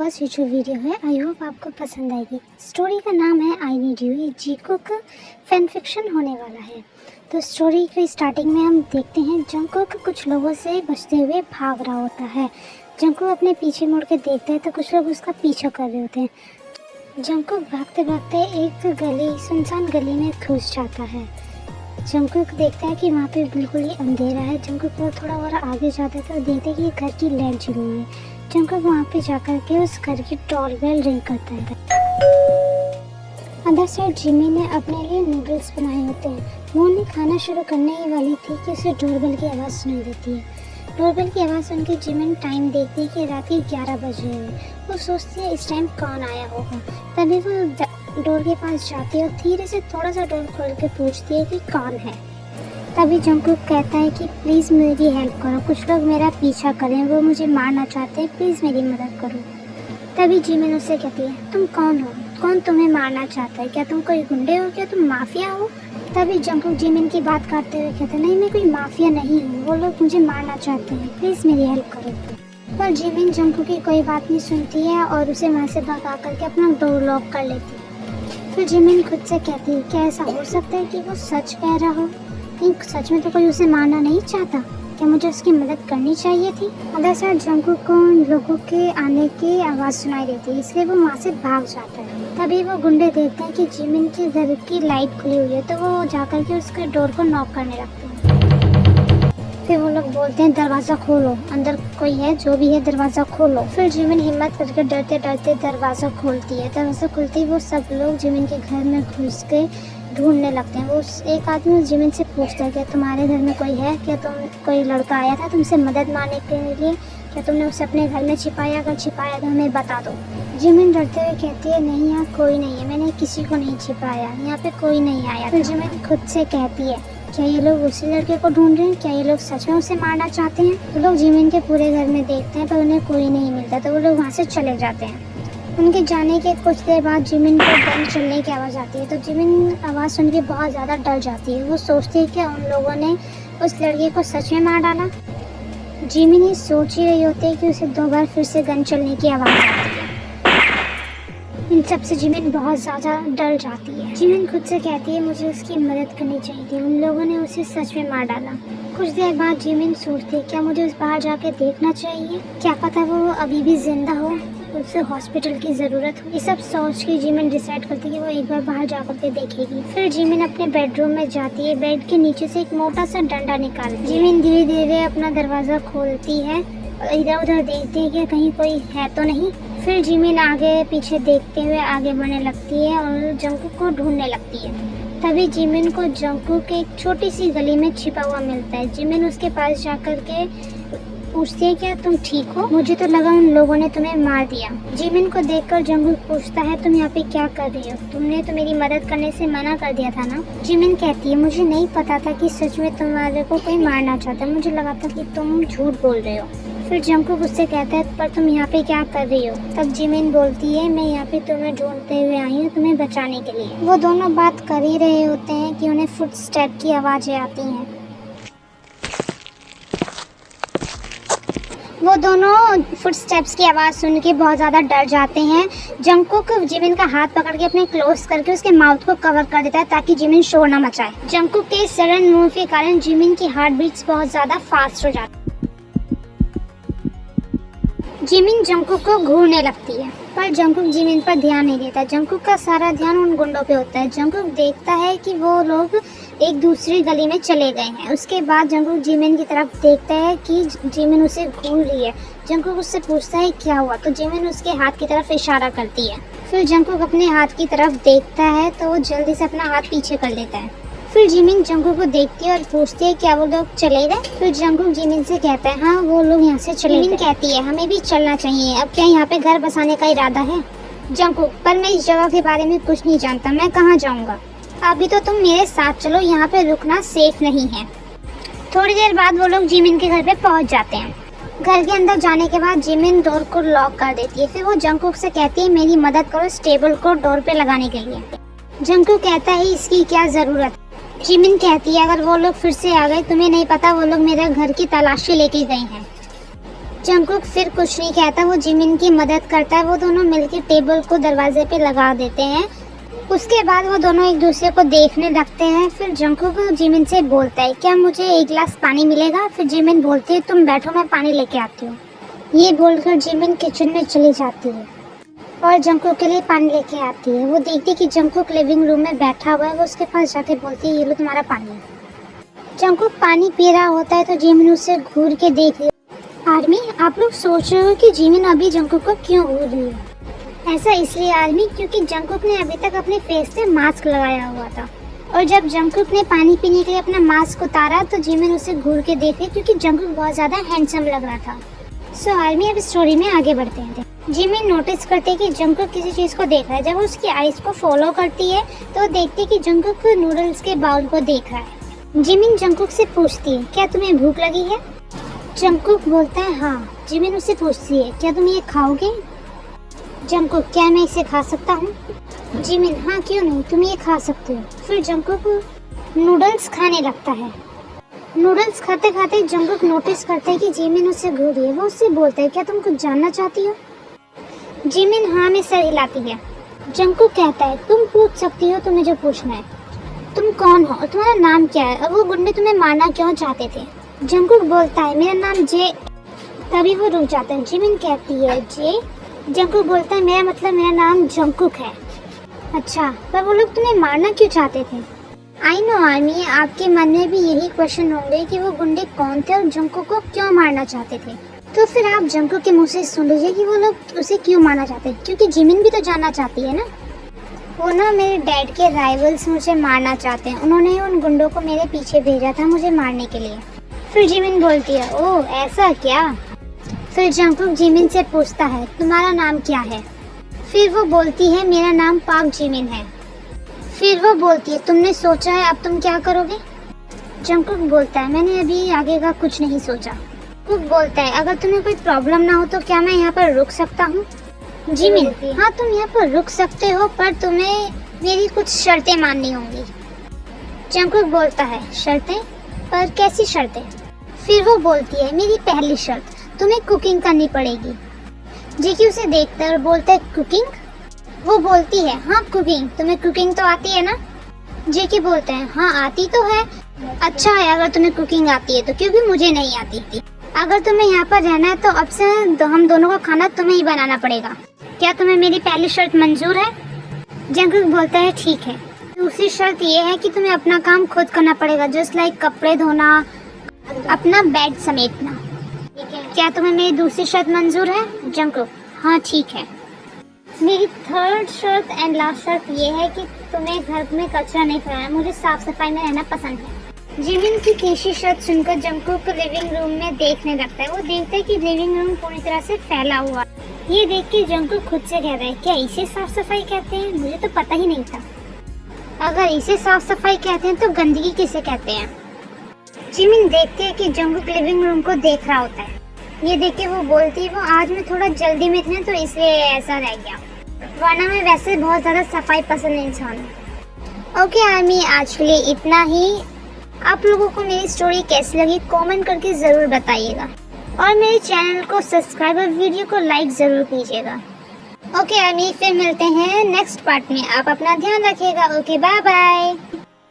पास ये जो वीडियो है आई होप आपको पसंद आएगी। स्टोरी का नाम है आई नीड यू। ये जीकोok फैन फिक्शन होने वाला है। तो स्टोरी की स्टार्टिंग में हम देखते हैं जंगकुक कुछ लोगों से बचते हुए भाग रहा होता है। जंगकुक अपने पीछे मुड़ के देखता है तो कुछ लोग उसका पीछा कर रहे होते हैं। जंगकुक भागते भागते एक सुनसान गली में घुस जाता है। जंगकुक देखता है कि वहाँ पे बिल्कुल ही अंधेरा है। जंगकुक और थोड़ा और आगे जाता है तो देखते हैं कि घर की लाइट जली हुई है। जंगकुक वहाँ पे जाकर के उस घर की डोरबेल रिंग करता है। अदर साइड जिमी ने अपने लिए नूडल्स बनाए होते हैं। वो उन्हें खाना शुरू करने ही वाली थी कि उसे डोरबेल की आवाज़ सुनाई देती है। डोरबेल की आवाज़ सुन के जिमी टाइम देखती है कि रात के 11 बज रहे हैं। वो सोचती है इस टाइम कौन आया होगा। तभी वो डोर के पास जाती है और धीरे से थोड़ा सा डोर खोल के पूछती है कि कौन है। तभी जंगकुक कहता है कि प्लीज़ मेरी हेल्प करो, कुछ लोग मेरा पीछा करें, वो मुझे मारना चाहते हैं, प्लीज़ मेरी मदद करो। तभी जिमिन उससे कहती है तुम कौन हो, कौन तुम्हें मारना चाहता है, क्या तुम कोई गुंडे हो, क्या तुम माफिया हो। तभी जंगकुक जिमिन की बात काटते हुए कहता है नहीं मैं कोई माफिया नहीं हूँ, वो लोग मुझे मारना चाहते हैं, प्लीज़ मेरी हेल्प करो। पर जिमिन जंगकुक की कोई बात नहीं सुनती है और उसे वहाँ से भगा करके अपना डोर लॉक कर लेती है। फिर जिमिन खुद से कहती है क्या ऐसा हो सकता है कि वो सच कह रहा हो, नहीं सच में तो कोई उसे मारना नहीं चाहता, क्या मुझे उसकी मदद करनी चाहिए थी। अदर साइड जंगकुक को उन लोगों के आने की आवाज़ सुनाई देती है, इसलिए वो वहाँ से भाग जाता है। तभी वो गुंडे देखते हैं कि जिमिन के घर की लाइट खुली हुई है तो वो जाकर के उसके डोर को नॉक करने लगते हैं। फिर वो लोग बोलते हैं दरवाज़ा खोलो, अंदर कोई है, जो भी है दरवाज़ा खोलो। फिर जिमिन हिम्मत करके डरते डरते दरवाज़ा खोलती है। दरवाज़ा खुलते ही वो सब लोग जिमिन के घर में घुस के ढूंढने लगते हैं। वो एक आदमी जिमिन से पूछता है क्या तुम्हारे घर में कोई है, क्या कोई लड़का आया था तुमसे मदद मांगने के लिए, क्या तुमने उसे अपने घर में छिपाया, अगर छिपाया तो हमें बता दो। जिमिन डरते हुए कहती है नहीं यहाँ कोई नहीं है, मैंने किसी को नहीं छिपाया, यहाँ पे कोई नहीं आया। फिर जिमिन खुद से कहती है क्या ये लोग उसी लड़के को ढूंढ रहे हैं, क्या ये लोग सच में उसे मारना चाहते हैं। वो लोग जिमिन के पूरे घर में देखते हैं पर उन्हें कोई नहीं मिलता तो वो लोग वहाँ से चले जाते हैं। उनके जाने के कुछ देर बाद जिमिन को गन चलने की आवाज़ आती है तो जिमिन आवाज़ सुन के बहुत ज़्यादा डर जाती है। वो सोचती है कि उन लोगों ने उस लड़के को सच में मार डाला। जिमिन ये सोच ही रही होती है कि उसे 2 बार फिर से गन चलने की आवाज़ आती है। इन सब से जिमिन बहुत ज़्यादा डर जाती है। जिमिन खुद से कहती है मुझे उसकी मदद करनी चाहिए थी, उन लोगों ने उसे सच में मार डाला। कुछ देर बाद जिमिन सोचती है क्या मुझे उस बाहर जाके देखना चाहिए, क्या पता वो अभी भी जिंदा हो, उसे हॉस्पिटल की ज़रूरत हो। ये सब सोच के जिमिन डिसाइड करती है कि वो एक बार बाहर जा करके देखेगी। फिर जिमिन अपने बेडरूम में जाती है, बेड के नीचे से एक मोटा सा डंडा निकालती है। जिमिन धीरे धीरे अपना दरवाज़ा खोलती है और इधर उधर देखती है कि कहीं कोई है तो नहीं। फिर जिमिन आगे पीछे देखते हुए आगे बढ़ने लगती है और जंगकुक को ढूंढने लगती है। तभी जिमिन को जंगकुक एक छोटी सी गली में छिपा हुआ मिलता है। जिमिन उसके पास जाकर के पूछती है क्या तुम ठीक हो, मुझे तो लगा उन लोगों ने तुम्हें मार दिया। जिमिन को देखकर जंगकुक पूछता है तुम यहाँ पे क्या कर रही हो, तुमने तो मेरी मदद करने से मना कर दिया था ना। जिमिन कहती है मुझे नहीं पता था कि सच में तुम्हारे को कोई मारना चाहता, मुझे लगा था कि तुम झूठ बोल रहे हो। फिर जंगकुक उससे कहता है पर तुम यहाँ पे क्या कर रही हो। तब जिमिन बोलती है मैं यहाँ पे तुम्हें ढूंढते हुए आई हूँ, तुम्हें बचाने के लिए। वो दोनों बात कर ही रहे होते हैं कि उन्हें फुटस्टेप की आवाज़ें आती हैं। वो दोनों फुटस्टेप्स की आवाज़ सुन के बहुत ज़्यादा डर जाते हैं। जंगकुक जिमिन का हाथ पकड़ के अपने क्लोज करके उसके माउथ को कवर कर देता है ताकि जिमिन शोर ना मचाए। जंगकुक के सडन मूव के कारण जिमिन की हार्ट बीट्स बहुत ज़्यादा फास्ट हो जाती है। जिमिन जंगकुक को घूरने लगती है पर जंगकुक जिमिन पर ध्यान नहीं देता। जंगकुक का सारा ध्यान उन गुंडों पे होता है। जंगकुक देखता है कि वो लोग एक दूसरी गली में चले गए हैं। उसके बाद जंगकुक जिमिन की तरफ देखता है कि जिमिन उसे घूर रही है। जंगकुक उससे पूछता है क्या हुआ तो जिमिन उसके हाथ की तरफ इशारा करती है। फिर जंगकुक अपने हाथ की तरफ देखता है तो वो जल्दी से अपना हाथ पीछे कर लेता है। फिर जिमिन जंगकुक को देखती है और पूछती है क्या वो लोग चले गए। फिर जंगकुक जिमिन से कहता है हाँ वो लोग यहाँ से चले। जिमिन कहती है हमें भी चलना चाहिए, अब क्या यहाँ पे घर बसाने का इरादा है। जंगकुक पर मैं इस जगह के बारे में कुछ नहीं जानता, मैं कहाँ जाऊँगा, अभी तो तुम मेरे साथ चलो, यहाँ पे रुकना सेफ नहीं है। थोड़ी देर बाद वो लोग जिमिन के घर पे पहुँच जाते हैं। घर के अंदर जाने के बाद जिमिन डोर को लॉक कर देती है। फिर वो जंगकुक से कहती है मेरी मदद करो इस टेबल को डोर पे लगाने के लिए। जंगकुक कहता है इसकी क्या ज़रूरत। जिमिन कहती है अगर वो लोग फिर से आ गए, तुम्हें नहीं पता वो लोग मेरे घर की तलाशी लेके गए हैं। जंगकुक फिर कुछ नहीं कहता, वो जिमिन की मदद करता है। वो दोनों मिलकर टेबल को दरवाजे पे लगा देते हैं। उसके बाद वो दोनों एक दूसरे को देखने लगते हैं। फिर जंगकुक जिमिन से बोलता है, क्या मुझे एक गिलास पानी मिलेगा? फिर जिमिन बोलती है, तुम बैठो, मैं पानी लेके आती हूँ। ये बोलकर जिमिन किचन में चली जाती है और जंगकुक के लिए पानी लेके आती है। वो देखती है कि जंगकुक लिविंग रूम में बैठा हुआ है। वो उसके पास जाके बोलती है, ये लो तुम्हारा पानी। जंगकुक पानी पी रहा होता है तो जिमिन उसे घूर के देख रही है। आर्मी, आप लोग सोच रहे हो कि जिमिन अभी जंगकुक को क्यों घूर रही है? ऐसा इसलिए आर्मी, क्योंकि जंगकुक ने अभी तक अपने फेस पे मास्क लगाया हुआ था और जब जंगकुक ने पानी पीने के लिए अपना मास्क उतारा तो जिमिन उसे घूर के देख रही, क्योंकि जंगकुक बहुत ज़्यादा हैंडसम लग रहा था। सो आर्मी, अब स्टोरी में आगे बढ़ते हैं। जिमिन नोटिस करते है कि जंगकुक किसी चीज़ को देख रहा है। जब वो उसकी आइज़ को फॉलो करती है तो वो देखती है कि जंगकुक नूडल्स के बाउल को देख रहा है। जिमिन जंगकुक से पूछती है, क्या तुम्हें भूख लगी है? जंगकुक बोलता है, हाँ। जिमिन उससे पूछती है, क्या तुम ये खाओगे? जंगकुक, क्या मैं इसे खा सकता हूँ? जिमिन, हाँ क्यों नहीं, तुम ये खा सकते हो। फिर जंगकुक नूडल्स खाने लगता है। नूडल्स खाते खाते जंगकुक नोटिस करता है कि जिमिन उससे घूर रही है। वो उससे बोलता है, क्या तुम कुछ जानना चाहती हो? जिमिन हाँ में सर हिलाती है। जंगकुक कहता है, तुम पूछ सकती हो तुम्हें जो पूछना है। तुम कौन हो और तुम्हारा नाम क्या है और वो गुंडे तुम्हें मारना क्यों चाहते थे? जंगकुक बोलता है, मेरा नाम जे। तभी वो रुक जाता है। जिमिन कहती है, जे? जंगकुक बोलता है, मेरा नाम जंगकुक है। अच्छा, पर वो लोग तुम्हें मारना क्यों चाहते थे? आई नो आर्मी, आपके मन में भी यही क्वेश्चन होंगे कि वो गुंडे कौन थे और जंगकुक को क्यों मारना चाहते थे। तो फिर आप जंगकुक के मुंह से सुन लीजिए कि वो लोग उसे क्यों मारना चाहते हैं, क्योंकि जिमिन भी तो जानना चाहती है ना। वो ना मेरे डैड के राइवल्स मुझे मारना चाहते हैं। उन्होंने उन गुंडों को मेरे पीछे भेजा था मुझे मारने के लिए। फिर जिमिन बोलती है, ओह ऐसा क्या? फिर जंगकुक जिमिन से पूछता है, तुम्हारा नाम क्या है? फिर वो बोलती है, मेरा नाम पाक जिमिन है। फिर वो बोलती है, तुमने सोचा है अब तुम क्या करोगे? जंगकुक बोलता है, मैंने अभी आगे का कुछ नहीं सोचा। कुक बोलता है, अगर तुम्हें कोई प्रॉब्लम ना हो तो क्या मैं यहाँ पर रुक सकता हूँ? जिमिन, हाँ तुम यहाँ पर रुक सकते हो, पर तुम्हें मेरी कुछ शर्तें माननी होंगी। जंगकुक बोलता है, शर्तें? पर कैसी शर्तें? फिर वो बोलती है, मेरी पहली शर्त, तुम्हें कुकिंग करनी पड़ेगी। जेकी उसे देखता है और बोलता है, कुकिंग? वो बोलती है, हाँ कुकिंग, तुम्हें कुकिंग तो आती है ना? जेकी बोलते हैं, हाँ आती तो है। अच्छा है अगर तुम्हें कुकिंग आती है तो, क्योंकि मुझे नहीं आती थी। अगर तुम्हें यहाँ पर रहना है तो अब से हम दोनों का खाना तुम्हें ही बनाना पड़ेगा। क्या तुम्हें मेरी पहली शर्त मंजूर है? जंगकुक बोलता है, ठीक है। दूसरी शर्त ये है कि तुम्हें अपना काम खुद करना पड़ेगा, जस्ट लाइक कपड़े धोना, अपना बेड समेटना। क्या तुम्हें मेरी दूसरी शर्त मंजूर है? जंगकुक, हाँ ठीक है। मेरी थर्ड शर्त एंड लास्ट शर्त ये है कि तुम्हें घर में कचरा नहीं फैलाना, मुझे साफ सफाई में रहना पसंद है। जिमिन की तीसरी शर्त सुनकर जंगकुक लिविंग रूम में देखने लगता है। वो देखता है कि लिविंग रूम पूरी तरह से फैला हुआ। ये देख के जंगकुक खुद से कहता है, क्या इसे साफ सफाई कहते हैं? मुझे तो पता ही नहीं था। अगर इसे साफ सफाई कहते हैं तो गंदगी किसे कहते हैं? जिमिन देखते है कि जंगकुक लिविंग रूम को देख रहा होता है। ये देख के वो बोलती है, वो आज मैं थोड़ा जल्दी में थी तो इसलिए ऐसा रह गया, वरना मैं वैसे बहुत ज़्यादा सफाई पसंद इंसान हूँ। ओके आर्मी, आज के लिए इतना ही। आप लोगों को मेरी स्टोरी कैसी लगी कमेंट करके ज़रूर बताइएगा और मेरे चैनल को सब्सक्राइब और वीडियो को लाइक ज़रूर कीजिएगा। ओके आर्मी, फिर मिलते हैं नेक्स्ट पार्ट में। आप अपना ध्यान रखिएगा। Okay, bye bye.